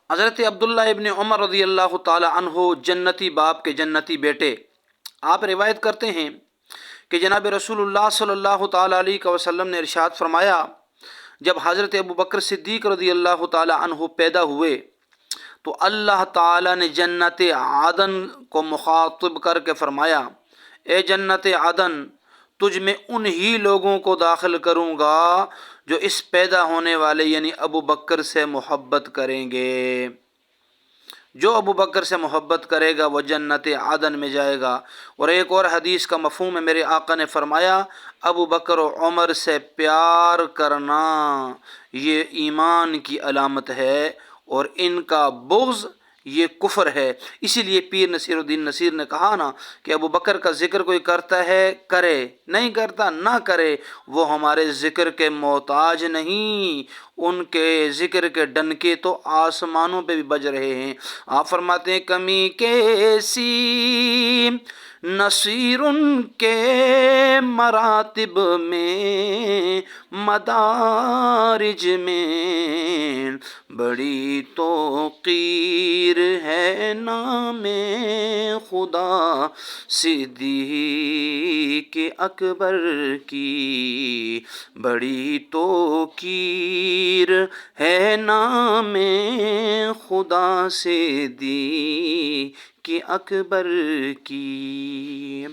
حضرت عبداللہ ابن عمر رضی اللہ تعالی عنہ جنتی باپ کے جنتی بیٹے، آپ روایت کرتے ہیں کہ جناب رسول اللہ صلی اللہ تعالی علیہ وسلم نے ارشاد فرمایا، جب حضرت ابو بکر صدیق رضی اللہ تعالی عنہ پیدا ہوئے تو اللہ تعالی نے جنت عدن کو مخاطب کر کے فرمایا، اے جنت عدن، تجھ میں انہی لوگوں کو داخل کروں گا جو اس پیدا ہونے والے یعنی ابو بکر سے محبت کریں گے۔ جو ابو بکر سے محبت کرے گا وہ جنت عدن میں جائے گا۔ اور ایک اور حدیث کا مفہوم ہے، میرے آقا نے فرمایا، ابو بکر و عمر سے پیار کرنا یہ ایمان کی علامت ہے اور ان کا بغض یہ کفر ہے۔ اسی لیے پیر نصیر الدین نصیر نے کہا نا کہ ابو بکر کا ذکر کوئی کرتا ہے کرے، نہیں کرتا نہ کرے، وہ ہمارے ذکر کے محتاج نہیں، ان کے ذکر کے ڈنکے تو آسمانوں پہ بھی بج رہے ہیں۔ آپ فرماتے ہیں، کمی کیسی نصیر ان کے مراتب میں مدارج میں، بڑی توقیر ہے نام خدا صدیق اکبر کی، بڑی توقیر ہے نام خدا صدیق اکبر کی۔